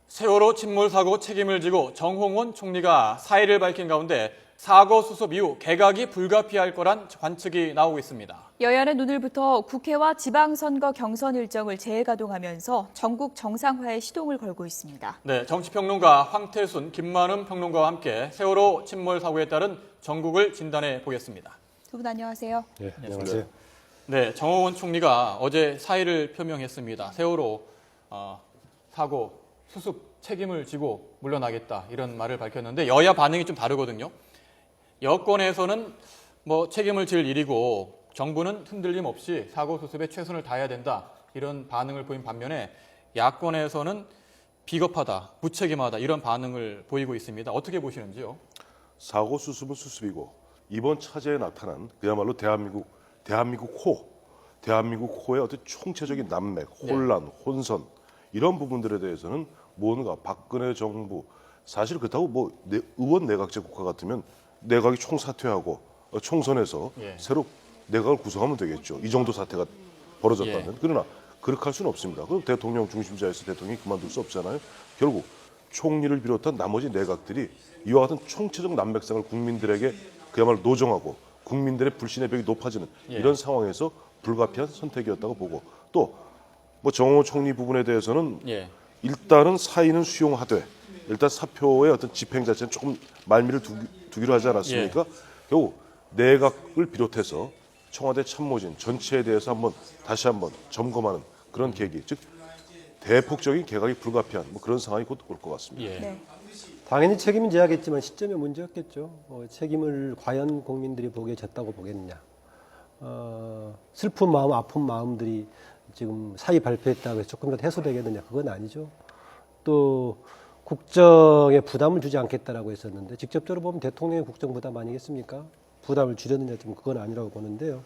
세월호 침몰 사고 책임을 지고 정홍원 총리가 사의를 밝힌 가운데 사고 수습 이후 개각이 불가피할 거란 관측이 나오고 있습니다. 여야는 오늘부터 국회와 지방선거 경선 일정을 재가동하면서 전국 정상화에 시동을 걸고 있습니다. 네, 정치평론가 황태순, 김만음 평론가와 함께 세월호 침몰 사고에 따른 전국을 진단해 보겠습니다. 두 분 안녕하세요. 네, 안녕하세요. 네, 정홍원 총리가 어제 사의를 표명했습니다. 세월호 사고 수습 책임을 지고 물러나겠다 이런 말을 밝혔는데 여야 반응이 좀 다르거든요. 여권에서는 책임을 질 일이고 정부는 흔들림 없이 사고 수습에 최선을 다해야 된다 이런 반응을 보인 반면에 야권에서는 비겁하다, 무책임하다 이런 반응을 보이고 있습니다. 어떻게 보시는지요? 사고 수습은 수습이고 이번 차제에 나타난 그야말로 대한민국 호의 어떤 총체적인 난맥, 혼란, 혼선 이런 부분들에 대해서는 뭔가 박근혜 정부 사실 그렇다고 의원 내각제 국가 같으면 내각이 총사퇴하고 총선에서 새로 내각을 구성하면 되겠죠. 이 정도 사태가 벌어졌다면. 그러나 그렇게 할 수는 없습니다. 그럼 대통령 중심자에서 대통령이 그만둘 수 없잖아요. 결국 총리를 비롯한 나머지 내각들이 이와 같은 총체적 난맥상을 국민들에게 그야말로 노정하고 국민들의 불신의 벽이 높아지는 이런 상황에서 불가피한 선택이었다고 보고 또 정홍원 총리 부분에 대해서는 일단은 사의는 수용하되 일단 사표의 어떤 집행 자체는 조금 말미를 두기로 하지 않았습니까? 결국 내각을 비롯해서 청와대 참모진 전체에 대해서 다시 한번 점검하는 그런 계기, 즉 대폭적인 개각이 불가피한 그런 상황이 곧 올 것 같습니다. 네. 당연히 책임은 져야겠지만 시점의 문제였겠죠. 책임을 과연 국민들이 보기에 졌다고 보겠느냐. 슬픈 마음, 아픈 마음들이 지금 사의 발표했다고 해서 조금 더 해소되겠느냐. 그건 아니죠. 또 국정에 부담을 주지 않겠다라고 했었는데 직접적으로 보면 대통령의 국정 부담 아니겠습니까? 부담을 줄였느냐 좀 그건 아니라고 보는데요.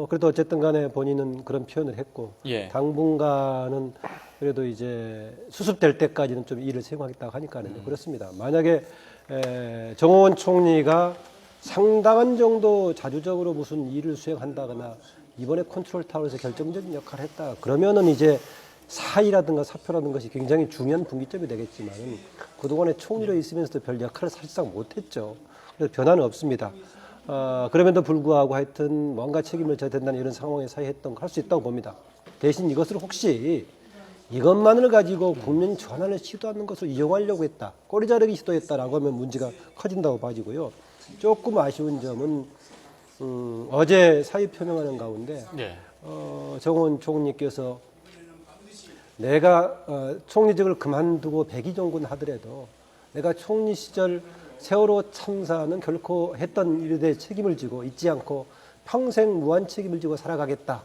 그래도 어쨌든 간에 본인은 그런 표현을 했고 당분간은 그래도 이제 수습될 때까지는 좀 일을 수행하겠다고 하니까는 그렇습니다. 만약에 정홍원 총리가 상당한 정도 자주적으로 무슨 일을 수행한다거나 이번에 컨트롤 타워에서 결정적인 역할을 했다. 그러면은 이제 사의라든가 사표라는 것이 굉장히 중요한 분기점이 되겠지만 그동안에 총리로 있으면서도 별 역할을 사실상 못했죠. 그래서 변화는 없습니다. 그럼에도 불구하고 하여튼 뭔가 책임을 져야 된다는 이런 상황에 사회했던 거 할 수 있다고 봅니다. 대신 이것을 혹시 이것만을 가지고 국민 전환을 시도하는 것을 이용하려고 했다. 꼬리 자르기 시도했다라고 하면 문제가 커진다고 봐지고요. 조금 아쉬운 점은 어제 사의 표명하는 가운데 정홍원 총리께서 내가 총리직을 그만두고 백의종군 하더라도 내가 총리 시절 세월호 참사는 결코 했던 일에 대해 책임을 지고 잊지 않고 평생 무한 책임을 지고 살아가겠다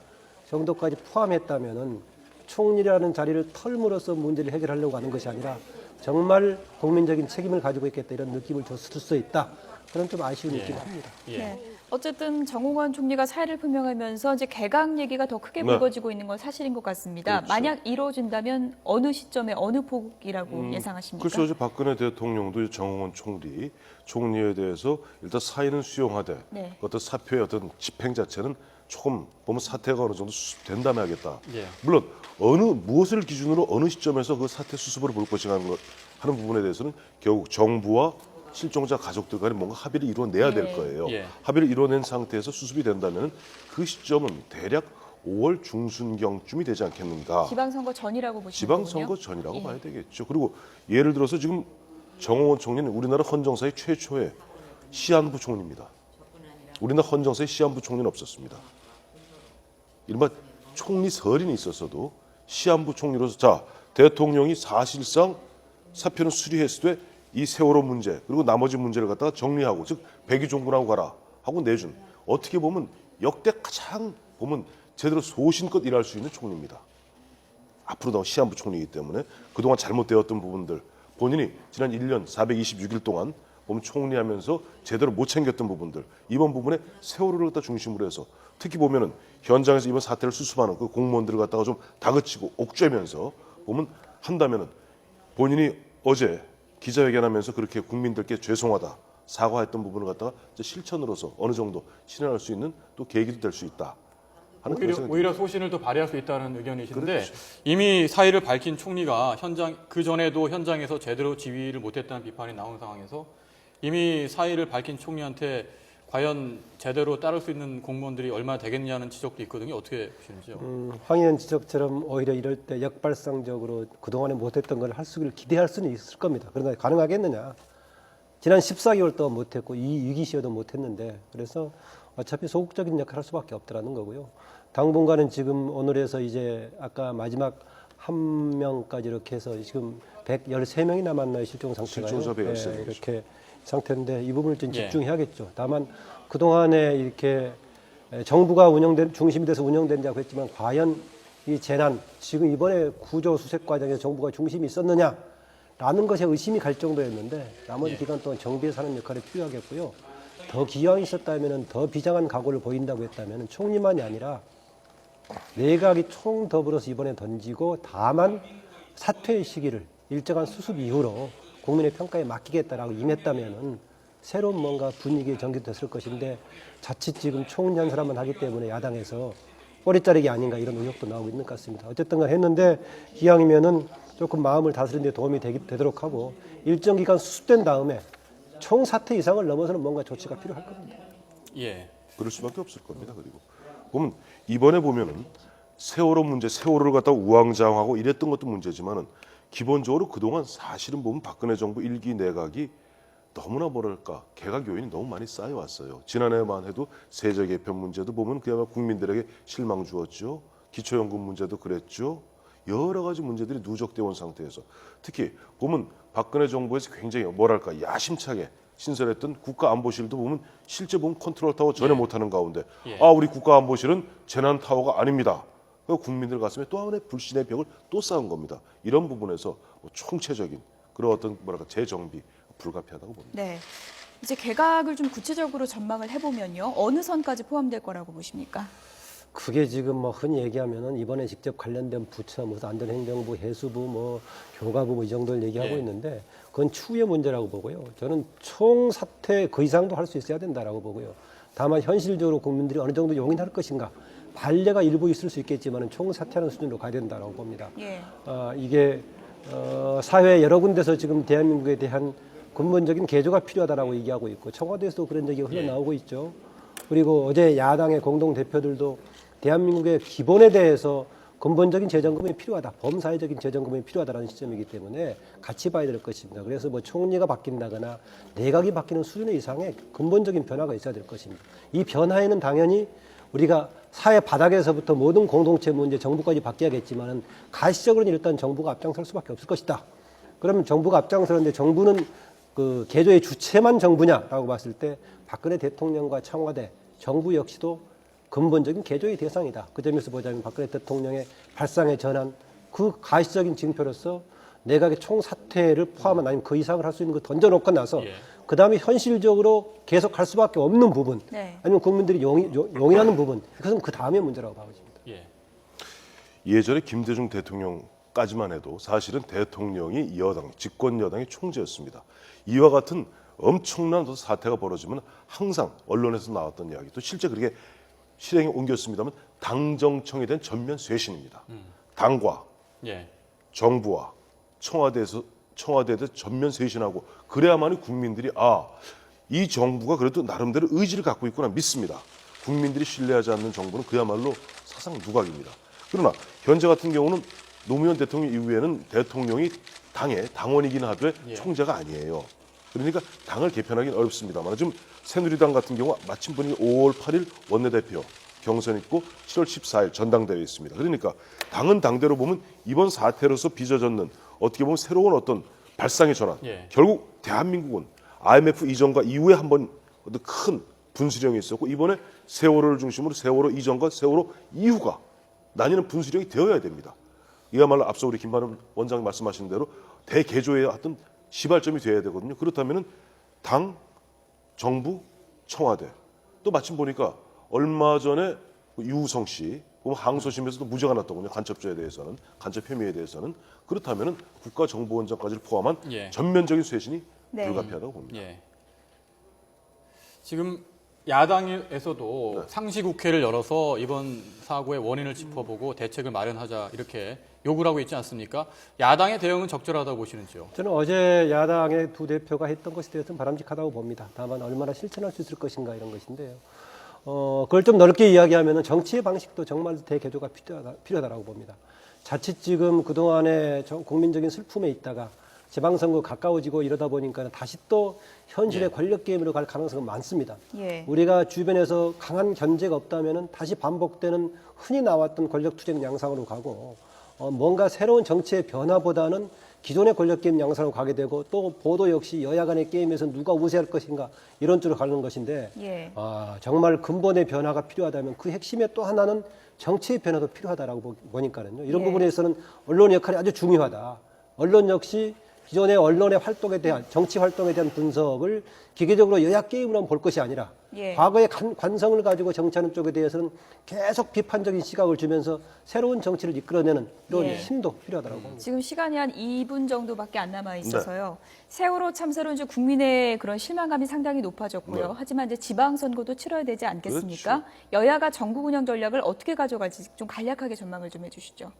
정도까지 포함했다면은 총리라는 자리를 털므로써 문제를 해결하려고 하는 것이 아니라 정말 국민적인 책임을 가지고 있겠다 이런 느낌을 줬을 수 있다. 그런 좀 아쉬운 느낌을 합니다. 네. 어쨌든 정홍원 총리가 사의를 표명하면서 이제 개각 얘기가 더 크게 불거지고 있는 건 사실인 것 같습니다. 그렇죠. 만약 이루어진다면 어느 시점에 어느 폭이라고 예상하십니까? 그렇죠. 어제 박근혜 대통령도 정홍원 총리에 대해서 일단 사의는 수용하되 어떤 사표의 어떤 집행 자체는 조금 보면 사태가 어느 정도 수습된 다음에 하겠다. 물론 무엇을 기준으로 어느 시점에서 그 사태 수습으로 볼 것인가 하는 부분에 대해서는 결국 정부와 실종자 가족들 간에 뭔가 합의를 이루어내야 될 거예요. 합의를 이루어낸 상태에서 수습이 된다면 그 시점은 대략 5월 중순경쯤이 되지 않겠는가. 지방선거 전이라고 보시는 지방선거 전이라고 봐야 되겠죠. 그리고 예를 들어서 지금 정홍원 총리는 우리나라 헌정사의 최초의 시한부 총리입니다. 우리나라 헌정사의 시한부 총리는 없었습니다. 이른바 총리 설인이 있었어도 시한부 총리로서 대통령이 사실상 사표는 수리했을 때 이 세월호 문제 그리고 나머지 문제를 갖다가 정리하고 즉 백의종군하고 가라 하고 내준 어떻게 보면 역대 가장 제대로 소신껏 일할 수 있는 총리입니다. 앞으로도 시한부 총리이기 때문에 그동안 잘못되었던 부분들 본인이 지난 1년 426일 동안 총리하면서 제대로 못 챙겼던 부분들 이번 부분에 세월호를 갖다 중심으로 해서 특히 보면은 현장에서 이번 사태를 수습하는 그 공무원들을 갖다가 좀 다그치고 옥죄면서 한다면은 본인이 어제 기자회견하면서 그렇게 국민들께 죄송하다 사과했던 부분을 갖다가 실천으로서 어느 정도 실현할 수 있는 또 계기도 될 수 있다. 하는 그런 생각이 오히려 소신을 더 발휘할 수 있다는 의견이신데 그렇죠. 이미 사의를 밝힌 총리가 그 전에도 현장에서 제대로 지휘를 못했다는 비판이 나온 상황에서 이미 사의를 밝힌 총리한테 과연 제대로 따를 수 있는 공무원들이 얼마나 되겠냐는 지적도 있거든요. 어떻게 보시는지요? 황 의원 지적처럼 오히려 이럴 때 역발상적으로 그동안에 못했던 걸 할 수를 기대할 수는 있을 겁니다. 그러나 가능하겠느냐? 지난 14개월 동안 못했고 이 위기 시에도 못했는데 그래서 어차피 소극적인 역할을 할 수밖에 없더라는 거고요. 당분간은 지금 오늘에서 이제 아까 마지막 한 명까지 이렇게 해서 지금 113명이 남았나요? 실종 상태가요. 실종자 113 명이죠. 이렇게 상태인데 이 부분을 좀 예. 집중해야겠죠. 다만 그동안에 이렇게 정부가 중심이 돼서 운영된다고 했지만 과연 이 재난 지금 이번에 구조 수색 과정에서 정부가 중심이 있었느냐라는 것에 의심이 갈 정도였는데 나머지 예. 기간 동안 정비에 사는 역할이 필요하겠고요. 더 기왕이 있었다면 더 비장한 각오를 보인다고 했다면 총리만이 아니라 내각이 총 더불어서 이번에 던지고 다만 사퇴의 시기를 일정한 수습 이후로 국민의 평가에 맡기겠다라고 임했다면은 새로운 뭔가 분위기에 전개됐을 것인데 자칫 지금 총연설만 하기 때문에 야당에서 꼬리 자르기 아닌가 이런 의혹도 나오고 있는 것 같습니다. 어쨌든 간 했는데 기왕이면은 조금 마음을 다스리는 데 도움이 되도록 하고 일정 기간 수습된 다음에 총사퇴 이상을 넘어서는 뭔가 조치가 필요할 겁니다. 예. 그럴 수밖에 없을 겁니다. 그리고 보면 이번에 보면은 세월호 문제, 세월호를 갖다가 우왕좌왕하고 이랬던 것도 문제지만은 기본적으로 그동안 사실은 보면 박근혜 정부 1기 내각이 너무나 뭐랄까 개각 요인이 너무 많이 쌓여왔어요. 지난해만 해도 세제 개편 문제도 보면 그야말로 국민들에게 실망 주었죠. 기초연금 문제도 그랬죠. 여러 가지 문제들이 누적되어 온 상태에서 특히 보면 박근혜 정부에서 굉장히 뭐랄까 야심차게 신설했던 국가안보실도 보면 실제 보면 컨트롤타워 전혀 못하는 가운데 예. 우리 국가안보실은 재난타워가 아닙니다. 그 국민들 가슴에 또 하나의 불신의 벽을 또 쌓은 겁니다. 이런 부분에서 뭐 총체적인 그런 어떤 뭐랄까 재정비 불가피하다고 봅니다. 네. 이제 개각을 좀 구체적으로 전망을 해보면요. 어느 선까지 포함될 거라고 보십니까? 그게 지금 뭐 흔히 얘기하면은 이번에 직접 관련된 부처, 무슨 안전행정부, 해수부, 뭐 교가부 뭐 이 정도를 얘기하고 예. 있는데 그건 추후의 문제라고 보고요. 저는 총사퇴 그 이상도 할 수 있어야 된다라고 보고요. 다만 현실적으로 국민들이 어느 정도 용인할 것인가 반례가 일부 있을 수 있겠지만은 총사퇴하는 수준으로 가야 된다라고 봅니다. 예. 이게 사회 여러 군데서 지금 대한민국에 대한 근본적인 개조가 필요하다라고 얘기하고 있고 청와대에서도 그런 얘기가 흘러나오고 있죠. 그리고 어제 야당의 공동 대표들도 대한민국의 기본에 대해서 근본적인 재정금이 필요하다, 범사회적인 재정금이 필요하다는 시점이기 때문에 같이 봐야 될 것입니다. 그래서 뭐 총리가 바뀐다거나 내각이 바뀌는 수준 이상의 근본적인 변화가 있어야 될 것입니다. 이 변화에는 당연히 우리가 사회 바닥에서부터 모든 공동체 문제, 정부까지 바뀌어야겠지만은 가시적으로는 일단 정부가 앞장설 수밖에 없을 것이다. 그러면 정부가 앞장서는데 정부는 그 개조의 주체만 정부냐라고 봤을 때 박근혜 대통령과 청와대, 정부 역시도 근본적인 개조의 대상이다. 그 점에서 보자면 박근혜 대통령의 발상의 전환, 그 가시적인 징표로서 내각의 총사퇴를 포함한 아니면 그 이상을 할 수 있는 거 던져놓고 나서 예. 그 다음에 현실적으로 계속 할 수밖에 없는 부분, 네. 아니면 국민들이 용인하는 부분, 그것은 그 다음의 문제라고 봐집니다. 예. 예전에 김대중 대통령까지만 해도 사실은 대통령이 여당, 집권 여당의 총재였습니다. 이와 같은 엄청난 사태가 벌어지면 항상 언론에서 나왔던 이야기, 또 실제 그렇게 실행에 옮겼습니다만 당정청에 대한 전면 쇄신입니다. 당과 예. 정부와 청와대에 대해서 전면 쇄신하고 그래야만이 국민들이 이 정부가 그래도 나름대로 의지를 갖고 있구나 믿습니다. 국민들이 신뢰하지 않는 정부는 그야말로 사상 누각입니다. 그러나 현재 같은 경우는 노무현 대통령 이후에는 대통령이 당의 당원이긴 하되 예. 총재가 아니에요. 그러니까 당을 개편하기는 어렵습니다만 지금 새누리당 같은 경우 마침 보니 5월 8일 원내대표 경선 있고 7월 14일 전당대회 있습니다. 그러니까 당은 당대로 보면 이번 사태로서 빚어졌는 어떻게 보면 새로운 어떤 발상의 전환. 예. 결국 대한민국은 IMF 이전과 이후에 한번 큰 분수령이 있었고 이번에 세월호를 중심으로 세월호 이전과 세월호 이후가 나뉘는 분수령이 되어야 됩니다. 이야말로 앞서 우리 김만원 원장이 말씀하신 대로 대개조의 어떤 시발점이 되어야 되거든요. 그렇다면은 당, 정부, 청와대 또 마침 보니까 얼마 전에 유우성 씨 항소심에서도 무죄가 났더군요. 간첩죄에 대해서는 간첩 혐의에 대해서는 그렇다면은 국가정보원장까지를 포함한 예. 전면적인 쇄신이 네. 불가피하다고 봅니다. 예. 지금 야당에서도 상시국회를 열어서 이번 사고의 원인을 짚어보고 대책을 마련하자 이렇게 요구를 하고 있지 않습니까? 야당의 대응은 적절하다고 보시는지요? 저는 어제 야당의 두 대표가 했던 것에 대해서는 바람직하다고 봅니다. 다만 얼마나 실천할 수 있을 것인가 이런 것인데요. 그걸 좀 넓게 이야기하면 정치의 방식도 정말 대개조가 필요하다고 봅니다. 자칫 지금 그동안의 국민적인 슬픔에 있다가 지방선거 가까워지고 이러다 보니까 다시 또 현실의 권력 게임으로 갈 가능성은 많습니다. 예. 우리가 주변에서 강한 견제가 없다면 다시 반복되는 흔히 나왔던 권력 투쟁 양상으로 가고 뭔가 새로운 정치의 변화보다는 기존의 권력 게임 양상으로 가게 되고 또 보도 역시 여야 간의 게임에서 누가 우세할 것인가 이런 쪽으로 가는 것인데 예. 정말 근본의 변화가 필요하다면 그 핵심의 또 하나는 정치의 변화도 필요하다라고 보니까는요. 이런 예. 부분에서는 언론의 역할이 아주 중요하다. 언론 역시 기존의 언론의 활동에 대한 정치 활동에 대한 분석을 기계적으로 여야 게임으로만 볼 것이 아니라 예. 과거의 관성을 가지고 정치하는 쪽에 대해서는 계속 비판적인 시각을 주면서 새로운 정치를 이끌어내는 이런 예. 힘도 필요하다고 봅니다. 지금 시간이 한 2분 정도밖에 안 남아 있어서요. 세월호 참사로 이제 국민의 그런 실망감이 상당히 높아졌고요. 네. 하지만 이제 지방선거도 치러야 되지 않겠습니까? 여야가 정국 운영 전략을 어떻게 가져갈지 좀 간략하게 전망을 좀 해주시죠.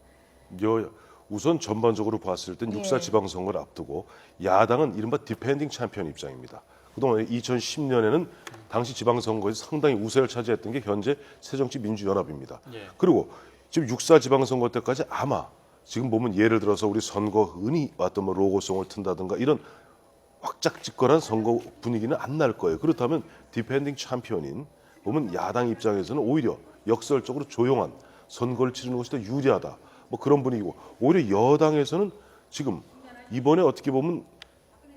우선 전반적으로 봤을 땐 육사 지방선거를 앞두고 야당은 이른바 디펜딩 챔피언 입장입니다. 그동안 2010년에는 당시 지방선거에서 상당히 우세를 차지했던 게 현재 새정치민주연합입니다. 그리고 지금 육사 지방선거 때까지 아마 지금 보면 예를 들어서 우리 선거은이 왔던 뭐 로고송을 튼다든가 이런 확작직걸한 선거 분위기는 안 날 거예요. 그렇다면 디펜딩 챔피언인 보면 야당 입장에서는 오히려 역설적으로 조용한 선거를 치르는 것이 더 유리하다. 뭐 그런 분위기고 오히려 여당에서는 지금 이번에 어떻게 보면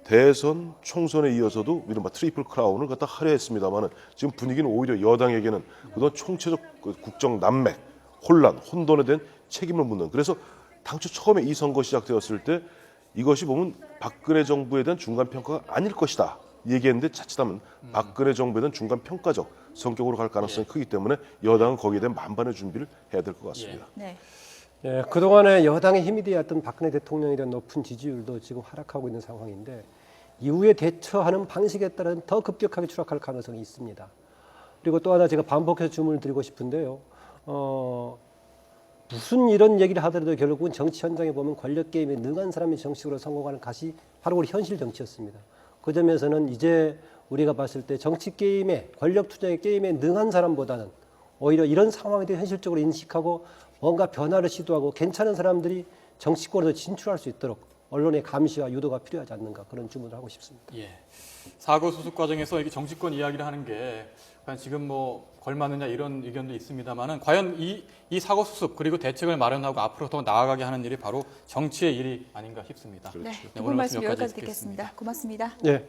대선 총선에 이어서도 이른바 트리플 크라운을 갖다 하려 했습니다만은 지금 분위기는 오히려 여당에게는 그동안 총체적 국정 난맥, 혼란, 혼돈에 대한 책임을 묻는. 그래서 당초 처음에 이 선거 시작되었을 때 이것이 보면 박근혜 정부에 대한 중간 평가가 아닐 것이다 얘기했는데 자칫하면 박근혜 정부에 대한 중간 평가적 성격으로 갈 가능성이 크기 때문에 여당은 거기에 대한 만반의 준비를 해야 될 것 같습니다. 네. 예, 그동안에 여당의 힘이 되었던 박근혜 대통령에 대한 높은 지지율도 지금 하락하고 있는 상황인데 이후에 대처하는 방식에 따른 더 급격하게 추락할 가능성이 있습니다. 그리고 또 하나 제가 반복해서 주문을 드리고 싶은데요. 무슨 이런 얘기를 하더라도 결국은 정치 현장에 보면 권력 게임에 능한 사람이 정치적으로 성공하는 것이 바로 우리 현실 정치였습니다. 그 점에서는 이제 우리가 봤을 때 정치 게임에 권력 투쟁의 게임에 능한 사람보다는 오히려 이런 상황에 대해 현실적으로 인식하고 뭔가 변화를 시도하고 괜찮은 사람들이 정치권으로 진출할 수 있도록 언론의 감시와 유도가 필요하지 않는가 그런 주문을 하고 싶습니다. 예. 사고 수습 과정에서 이게 정치권 이야기를 하는 게 과연 지금 뭐 걸맞느냐 이런 의견도 있습니다만은 과연 이 사고 수습 그리고 대책을 마련하고 앞으로 더 나아가게 하는 일이 바로 정치의 일이 아닌가 싶습니다. 네, 네, 두 분 오늘 말씀 말씀 여기까지 여기까지 듣겠습니다. 고맙습니다. 네,